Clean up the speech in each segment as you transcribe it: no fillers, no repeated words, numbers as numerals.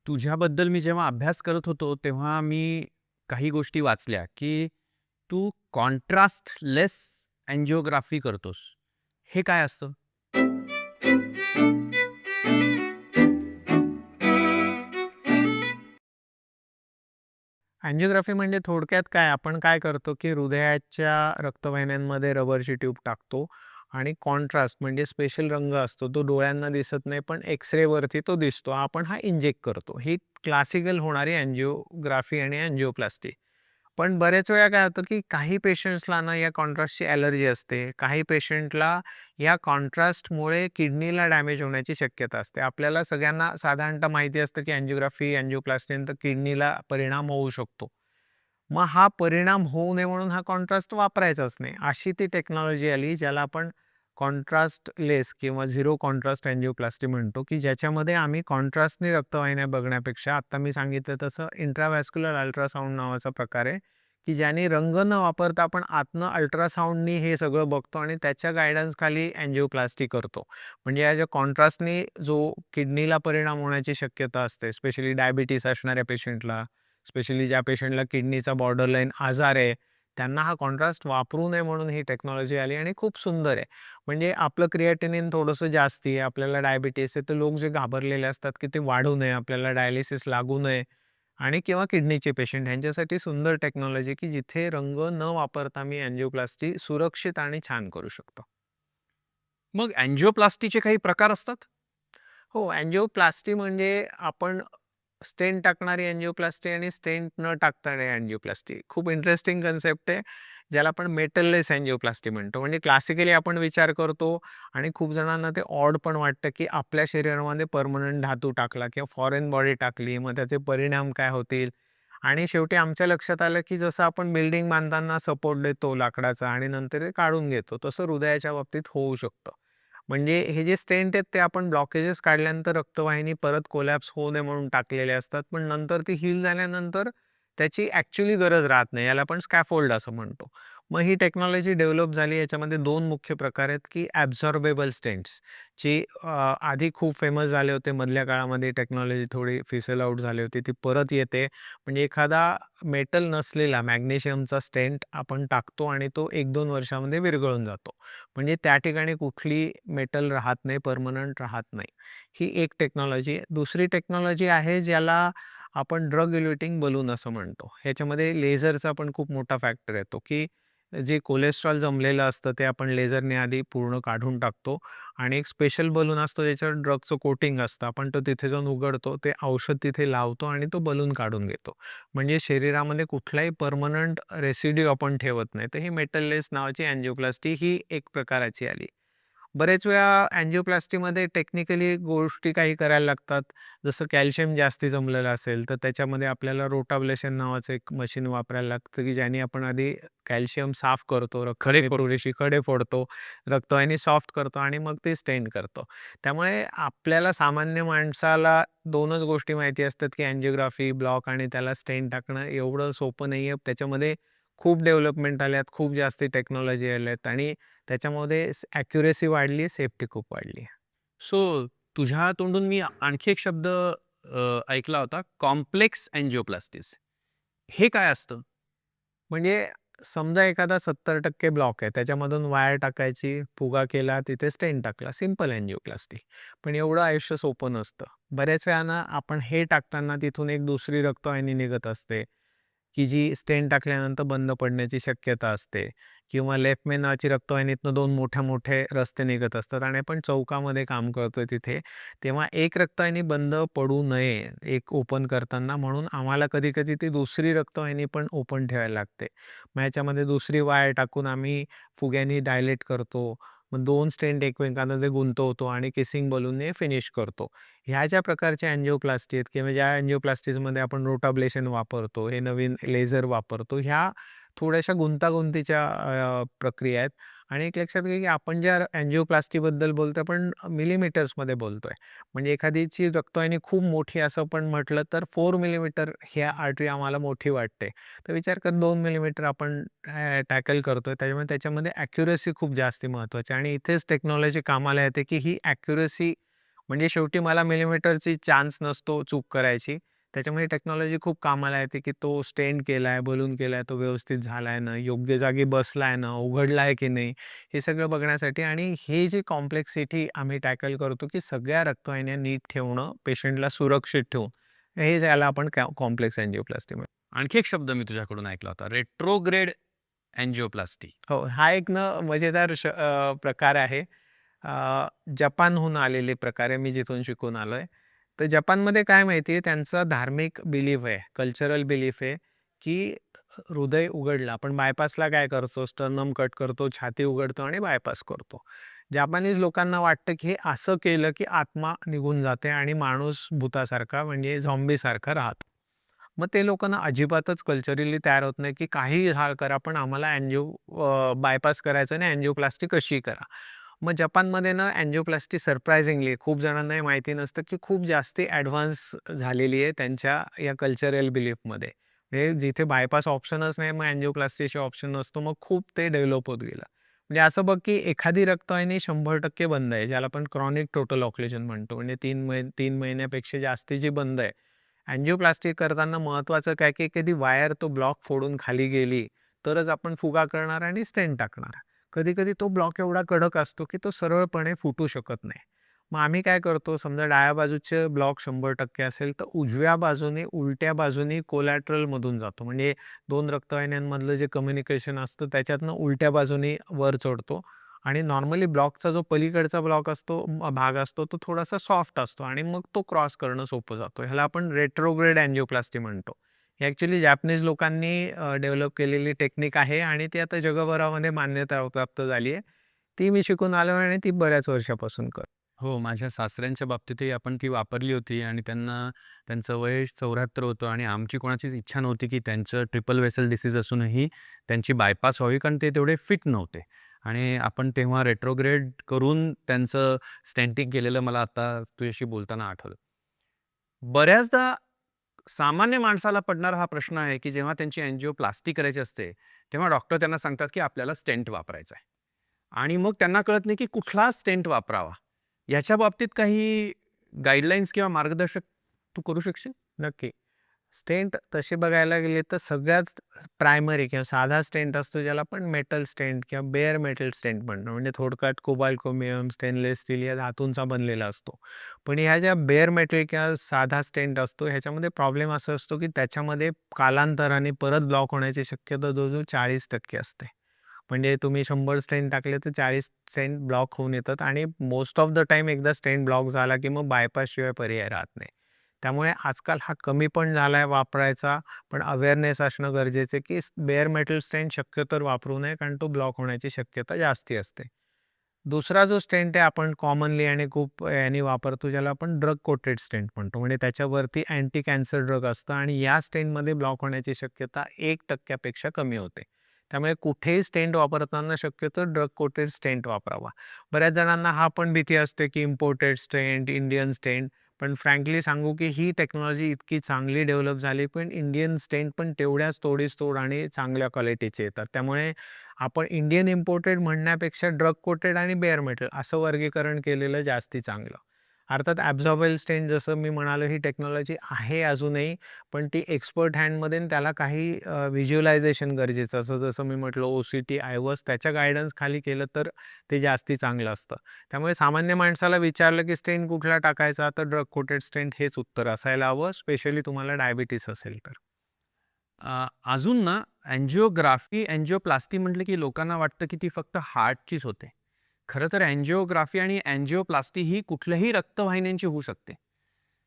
तुझ्याबद्दल मी जेव्हा अभ्यास करत होतो, तेव्हा मी काही गोष्टी वाचल्या, की तू कॉन्ट्रास्टलेस अँजिओग्राफी करतोस. हे काय असतं? अँजिओग्राफी म्हणजे थोडक्यात काय आपण काय करतो, की हृदयाच्या रक्तवाहिन्यांमध्ये रबरची ट्यूब टाकतो आणि कॉन्ट्रास्ट म्हणजे स्पेशल रंग असतो. तो डोळ्यांना दिसत नाही, पण एक्स-रेवरती तो दिसतो. आपण हा इंजेक्ट करतो. ही क्लासिकल होणारी अँजिओग्राफी आणि अँजिओप्लास्टी. पण बरेच वेळा काय होतं, की काही पेशंट्सला ना या कॉन्ट्रास्टची ॲलर्जी असते. काही पेशंटला या कॉन्ट्रास्टमुळे किडनीला डॅमेज होण्याची शक्यता असते. आपल्याला सगळ्यांना साधारणतः माहिती असतं, की अँजिओग्राफी, अँजिओप्लास्टीनंतर किडनीला परिणाम होऊ शकतो. मग हा परिणाम होऊ नये म्हणून हा कॉन्ट्रास्ट वापरायचाच नाही. अशी ती टेक्नॉलॉजी आली ज्याला आपण कॉन्ट्रास्टलेस किंवा झिरो कॉन्ट्रास्ट अँजिओप्लास्टी म्हणतो, की ज्याच्यामध्ये आम्ही कॉन्ट्रास्टने रक्तवाहिन्या बघण्यापेक्षा आत्ता मी सांगितलं तसं इंट्राव्हॅस्क्युलर अल्ट्रासाउंड नावाचा प्रकार आहे, की ज्याने रंग न वापरता आपण आतनं अल्ट्रासाउंडनी हे सगळं बघतो आणि त्याच्या गाईडन्सखाली अँजिओप्लास्टी करतो. म्हणजे या ज्या कॉन्ट्रास्टने जो किडनीला परिणाम होण्याची शक्यता असते, स्पेशली डायबिटीज असणाऱ्या पेशंटला, स्पेशली ज्या पेशंटला किडनीचा बॉर्डरलाईन आजार आहे, त्यांना हा कॉन्ट्रास्ट वापरू नये म्हणून ही टेक्नॉलॉजी आली आणि खूप सुंदर आहे. म्हणजे आपलं क्रिएटिनिन थोडंसं जास्ती आहे, आपल्याला डायबिटीज आहे, तर लोक जे घाबरलेले असतात, की ते वाढू नये, आपल्याला डायलिसिस लागू नये आणि किंवा किडनीचे पेशंट ह्यांच्यासाठी सुंदर टेक्नॉलॉजी, की जिथे रंग न वापरता मी अँजिओप्लास्टी सुरक्षित आणि छान करू शकतो. मग अँजिओप्लास्टीचे काही प्रकार असतात? हो, अँजिओप्लास्टी म्हणजे आपण स्टेंट टाकणारी अँजिओप्लास्टी आणि स्टेंट न टाकणारी अँजिओप्लास्टी. खूप इंटरेस्टिंग कन्सेप्ट आहे, ज्याला आपण मेटललेस अँजिओप्लास्टी म्हणतो. म्हणजे क्लासिकली आपण विचार करतो आणि खूप जणांना ते ऑड पण वाटतं, की आपल्या शरीरामध्ये परमनंट धातू टाकला किंवा फॉरेन बॉडी टाकली, मग त्याचे परिणाम काय होतील? आणि शेवटी आमच्या लक्षात आलं, की जसं आपण बिल्डिंग बांधताना सपोर्ट देतो लाकडाचा आणि नंतर ते काढून घेतो, तसं हृदयाच्या बाबतीत होऊ शकतं. म्हणजे हे जे स्टेंट आहेत ते आपण ब्लॉकेजेस काढल्यानंतर रक्तवाहिनी परत कोलॅप्स होऊ नये म्हणून टाकलेले असतात. पण नंतर ती हील झाल्यानंतर त्याची ॲक्चुअली गरज राहत नाही. याला आपण स्कॅफोल्ड असं म्हणतो. मग ही टेक्नॉलॉजी डेव्हलप झाली. याच्यामध्ये 2 मुख्य प्रकार आहेत, की ॲब्झॉर्बेबल स्टेंट्स जी आधी खूप फेमस झाले होते. मधल्या काळामध्ये टेक्नॉलॉजी थोडी फिसल आउट झाली होती. ती परत येते. म्हणजे एखादा मेटल नसलेला मॅग्नेशियमचा स्टेंट आपण टाकतो आणि तो 1-2 वर्षामध्ये विरघळून जातो. म्हणजे त्या ठिकाणी कुठली मेटल राहत नाही, परमनंट राहत नाही. ही एक टेक्नॉलॉजी आहे. दुसरी टेक्नॉलॉजी आहे ज्याला आपण ड्रग इल्युटिंग बलून असं म्हणतो. ह्याच्यामध्ये लेझरचा पण खूप मोठा फॅक्टर येतो, की जे कोलेस्ट्रॉल जमलेलं असतं ते आपण लेझरने आधी पूर्ण काढून टाकतो आणि एक स्पेशल बलून असतो ज्याच्यावर ड्रगचं कोटिंग असतं. आपण तो तिथे जाऊन उघडतो, ते औषध तिथे लावतो आणि तो बलून काढून घेतो. म्हणजे शरीरामध्ये कुठलाही परमनंट रेसिड्यू आपण ठेवत नाही. तर ही मेटललेस नावाची अँजिओप्लास्टी ही एक प्रकाराची आली. बरेच वेळा अँजिओप्लास्टीमध्ये टेक्निकली गोष्टी काही करायला लागतात. जसं कॅल्शियम जास्ती जमलेलं असेल, तर त्याच्यामध्ये आपल्याला रोटाब्लेशन नावाचं एक मशीन वापरायला लागतं, की ज्याने आपण आधी कॅल्शियम साफ करतो, खडे रक्तातले फोडतो. थोडेसे खडे फोडतो, रक्तवाहिनी सॉफ्ट करतो आणि मग ते स्टेंट करतो. त्यामुळे आपल्याला सामान्य माणसाला 2च गोष्टी माहिती असतात, की अँजिओग्राफी, ब्लॉक आणि त्याला स्टेंट टाकणं एवढं सोपं नाहीये. त्याच्यामध्ये खूप डेव्हलपमेंट आल्यात, खूप जास्ती टेक्नॉलॉजी आल्यात आणि त्याच्यामध्ये ॲक्युरसी वाढली आहे, सेफ्टी खूप वाढली आहे. सो तुझ्या तोंडून मी आणखी एक शब्द ऐकला होता, कॉम्प्लेक्स अँजिओप्लास्टीज. हे काय असतं? म्हणजे समजा एखादा 70% ब्लॉक आहे, त्याच्यामधून वायर टाकायची, फुगा केला, तिथे स्टेंट टाकला, सिंपल अँजिओप्लास्टी. पण एवढं आयुष्य सोपं नसतं. बऱ्याच वेळा आपण हे टाकताना तिथून एक दुसरी रक्तवाहिनी निघत असते. की जी स्टेंट टाकल्यानंतर बंद पडण्याची शक्यता असते किंवा लेफ्ट मेन नावाची रक्तवाहिनीतनं 2 मोठे रस्ते निघत असतात आणि आपण चौकामध्ये काम करतोय तिथे. तेव्हा एक रक्तवाहिनी बंद पडू नये, एक ओपन करताना म्हणून आम्हाला कधी-कधी ती दुसरी रक्तवाहिनी पण ओपन ठेवायला लागते. मग ह्याच्यामध्ये दुसरी वायर टाकून आम्ही फुग्यानी डायलेट करतो. मग 2 स्टेंट एकमेकांमध्ये गुंतवतो आणि किसिंग बलूनने फिनिश करतो. ह्या ज्या प्रकारच्या अँजिओप्लास्टी आहेत किंवा ज्या अँजिओप्लास्टीजमध्ये आपण रोटाब्लेशन वापरतो, हे नवीन लेझर वापरतो, ह्या थोड्याशा गुंतागुंतीच्या प्रक्रिया आहेत आणि एक लक्षात घ्या, की आपण ज्या अँजिओप्लास्टीबद्दल बोलतोय, आपण मिलिमीटर्समध्ये बोलतोय. म्हणजे एखादीची रक्तवाहिनी खूप मोठी असं पण म्हटलं तर 4 मिलीमीटर ह्या आर्टरी आम्हाला मोठी वाटते. तर विचार कर 2 मिलीमीटर आपण टॅकल करतोय. त्याच्यामुळे त्याच्यामध्ये ॲक्युरसी खूप जास्ती महत्त्वाची आहे आणि इथेच टेक्नॉलॉजी कामाला येते, की ही ॲक्युरसी म्हणजे शेवटी मला मिलिमीटरची चान्स नसतो चूक करायची. त्याच्यामुळे टेक्नॉलॉजी खूप कामाला येते, की तो स्टेंट केलाय, बलून केलाय, तो व्यवस्थित झालाय ना, योग्य जागी बसलाय ना, उघडलाय की नाही, हे सगळं बघण्यासाठी. आणि हे जी कॉम्प्लेक्सिटी आम्ही टॅकल करतो, की सगळ्या रक्तवाहिन्या नीट ठेवणं, पेशंटला सुरक्षित ठेवून, हे ज्याला आपण कॉम्प्लेक्स अँजिओप्लास्टी म्हणतो. आणखी एक शब्द मी तुझ्याकडून ऐकला होता, रेट्रोग्रेड अँजिओप्लास्टी. हो, हा एक मजेदार प्रकार आहे. जपानहून आलेले प्रकार आहे, मी जिथून शिकून आलोय. तर जपानमध्ये काय माहिती आहे, त्यांचा धार्मिक बिलीफ आहे, कल्चरल बिलीफ आहे, की हृदय उघडलं, आपण बायपासला काय करतो, स्टर्नम कट करतो, छाती उघडतो आणि बायपास करतो. जापानीज लोकांना वाटतं, की हे असं केलं, की आत्मा निघून जाते आणि माणूस भुतासारखा म्हणजे झॉम्बीसारखा राहतो. मग ते लोकांना अजिबातच कल्चरली तयार होत नाही, की काहीही हाल करा, पण आम्हाला बायपास करायचं नाही, अँजिओप्लास्टी कशीही करा. मग जपानमध्ये ना अँजिओप्लास्टी सरप्रायझिंगली खूप जणांना हे माहिती नसतं, की खूप जास्ती ॲडव्हान्स झालेली आहे त्यांच्या या कल्चरल बिलीफमध्ये. म्हणजे जिथे बायपास ऑप्शनच नाही, मग अँजिओप्लास्टीचे ऑप्शन नसतो, मग खूप ते डेव्हलप होत गेलं. म्हणजे असं बघ, की एखादी रक्तवाहिनी 100% बंद आहे, ज्याला आपण क्रॉनिक टोटल ऑक्लुजन म्हणतो. म्हणजे 3 महिन्यापेक्षा जास्तीची बंद आहे. अँजिओप्लास्टी करताना महत्त्वाचं काय, की कधी वायर तो ब्लॉक फोडून खाली गेली, तरच आपण फुगा करणार आणि स्टेंट टाकणार. कधी-कधी तो ब्लॉक एवढा कडक असतो, की तो सरळपणे फुटू शकत नाही. मग आम्ही काय करतो, समजा डाव्या बाजूचे ब्लॉक 100% असेल, तर उजव्या बाजूने, उलट्या बाजूने कोलॅटरलमधून जातो. म्हणजे 2 रक्तवाहिन्यांमधलं जे कम्युनिकेशन असतं, त्याच्यातनं उलट्या बाजूने वर चढतो आणि नॉर्मली ब्लॉकचा जो पलीकडचा भाग असतो, तो थोडासा सॉफ्ट असतो आणि मग तो क्रॉस करणं सोपं जातं. ह्याला आपण रेट्रोग्रेड अँजिओप्लास्टी म्हणतो. ही ॲक्चुअली जॅपनीज लोकांनी डेव्हलप केलेली टेक्निक आहे आणि ती आता जगभरामध्ये मान्यता प्राप्त झाली आहे. ती मी शिकून आलो आणि ती बऱ्याच वर्षापासून करतो. हो, माझ्या सासऱ्यांच्या बाबतीतही आपण ती वापरली होती आणि त्यांना त्यांचं वय 74 होतं आणि आमची कोणाचीच इच्छा नव्हती, की त्यांचं ट्रिपल वेसल डिसीज असूनही त्यांची बायपास व्हावी, कारण ते तेवढे फिट नव्हते. आणि आपण तेव्हा रेट्रोग्रेड करून त्यांचं स्टेंटिंग केलेलं मला आता तुझ्याशी बोलताना आठवलं. बऱ्याचदा सामान्य माणसाला पडणारा हा प्रश्न आहे, की जेव्हा त्यांची अँजिओप्लास्टी करायची असते, तेव्हा डॉक्टर त्यांना सांगतात, की आपल्याला स्टेंट वापरायचा आहे. आणि मग त्यांना कळत नाही, की कुठला स्टेंट वापरावा. याच्या बाबतीत काही गाईडलाईन्स किंवा मार्गदर्शक तू करू शकशील? नक्की. स्टेंट तसे बघायला गेले तर सगळ्यात प्रायमरी किंवा साधा स्टेंट असतो, ज्याला आपण मेटल स्टेंट किंवा बेअर मेटल स्टेंट म्हणतो. म्हणजे थोडक्यात कोबाल्ट, क्रोमियम, स्टेनलेस स्टील या धातूंचा बनलेला असतो. पण ह्या ज्या बेअर मेटल किंवा साधा स्टेंट असतो, ह्याच्यामध्ये प्रॉब्लेम असा असतो, की त्याच्यामध्ये कालांतराने परत ब्लॉक होण्याची शक्यता जवळ-जवळ 40% असते. म्हणजे तुम्ही 100 स्टेंट टाकले तर 40 स्टेंट ब्लॉक होऊन येतात आणि मोस्ट ऑफ द टाईम एकदा स्टेंट ब्लॉक झाला, की मग बायपासशिवाय पर्याय राहत नाही. त्यामुळे आजकाल हा कमी पण झाला आहे वापरायचा, पण अवेअरनेस असणं गरजेचं आहे, की बेअर मेटल स्टेंट शक्यतोवर वापरू नये, कारण तो ब्लॉक होण्याची शक्यता जास्ती असते. दुसरा जो स्टेंट आहे आपण कॉमनली आणि खूप याने वापरतो, ज्याला आपण ड्रग कोटेड स्टेंट म्हणतो. म्हणजे त्याच्यावरती अँटी कॅन्सर ड्रग असतं आणि या स्टेंटमध्ये ब्लॉक होण्याची शक्यता 1% पेक्षा कमी होते. त्यामुळे कुठेही स्टेंट वापरताना शक्यतो ड्रग कोटेड स्टेंट वापरावा. बऱ्याच जणांना हा पण भीती असते, की इम्पोर्टेड स्टेंट, इंडियन स्टेंट. पण फ्रँकली सांगू, की ही टेक्नॉलॉजी इतकी चांगली डेव्हलप झाली, पण इंडियन स्टेंट पण तेवढ्याच तोडीस-तोड आणि चांगल्या क्वालिटीचे येतात. त्यामुळे आपण इंडियन इम्पोर्टेड म्हणण्यापेक्षा ड्रग कोटेड आणि बेअर मेटल असं वर्गीकरण केलेलं जास्ती चांगलं. अर्थात ॲब्झॉर्बल स्टेंट जसं मी म्हणालो, ही टेक्नॉलॉजी आहे अजूनही, पण ती एक्सपर्ट हँडमध्ये आणि त्याला काही व्हिज्युअलायझेशन गरजेचं असं जसं मी म्हटलं ओ-सी-टी, आयवॉस त्याच्या गाईडन्स खाली केलं तर ते जास्ती चांगलं असतं. त्यामुळे सामान्य माणसाला विचारलं, की स्टेंट कुठला टाकायचा, तर ड्रग कोटेड स्टेंट हेच उत्तर असायला हवं, स्पेशली तुम्हाला डायबिटीस असेल तर. अजून ना अँजिओग्राफी, अँजिओप्लास्टी म्हटलं की लोकांना वाटतं की ती फक्त हार्टचीच होते. खरं तर अँजिओग्राफी आणि अँजिओप्लास्टी ही कुठल्याही रक्तवाहिन्यांची होऊ शकते.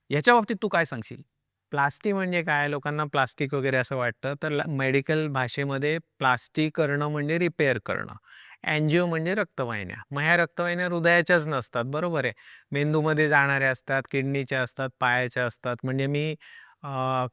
याच्या बाबतीत तू काय सांगशील? प्लास्टी म्हणजे काय? लोकांना प्लास्टिक वगैरे असं वाटतं. तर मेडिकल भाषेमध्ये प्लास्टिक करणं म्हणजे रिपेअर करणं. अँजिओ म्हणजे रक्तवाहिन्या. मग ह्या रक्तवाहिन्या हृदयाच्याच नसतात, बरोबर आहे. मेंदूमध्ये जाणाऱ्या असतात, किडनीच्या असतात, पायाच्या असतात. म्हणजे मी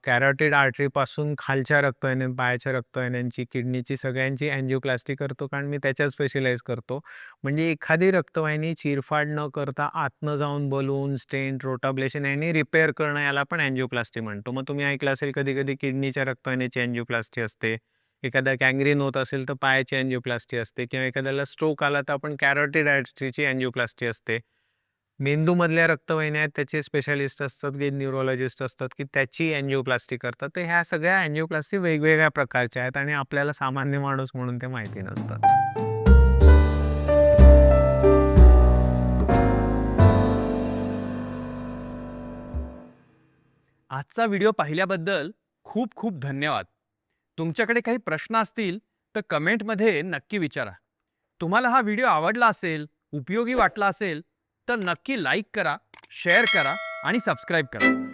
कॅरोटिड आर्टरीपासून खालच्या रक्तवाहिन्या, पायाच्या रक्तवाहिन्यांची, किडनीची सगळ्यांची अँजिओप्लास्टी करतो, कारण मी त्याच्यात स्पेशलाइज करतो. म्हणजे एखादी रक्तवाहिनी चिरफाड न करता आतनं जाऊन बलून, स्टेंट, रोटाब्लेशन यांनी रिपेअर करणं, याला आपण अँजिओप्लास्टी म्हणतो. मग तुम्ही ऐकलं असेल कधी-कधी किडनीच्या रक्तवाहिनीची अँजिओप्लास्टी असते. एखादा गँग्रीन होत असेल तर पायाची अँजिओप्लास्टी असते किंवा एखाद्याला स्ट्रोक आला तर आपण कॅरोटिड आर्टरीची अँजिओप्लास्टी असते. मेंदूमधल्या रक्तवाहिन्या आहेत त्याचे स्पेशालिस्ट असतात, न्यूरोलॉजिस्ट असतात, की त्याची अँजिओप्लास्टी करतात. तर ह्या सगळ्या अँजिओप्लास्टी वेगवेगळ्या प्रकारच्या आहेत आणि आपल्याला सामान्य माणूस म्हणून ते माहिती नसतात. आजचा व्हिडिओ पाहिल्याबद्दल खूप खूप धन्यवाद. तुमच्याकडे काही प्रश्न असतील तर कमेंटमध्ये नक्की विचारा. तुम्हाला हा व्हिडिओ आवडला असेल, उपयोगी वाटला असेल तर नक्की लाईक करा, शेअर करा आणि सबस्क्राईब करा.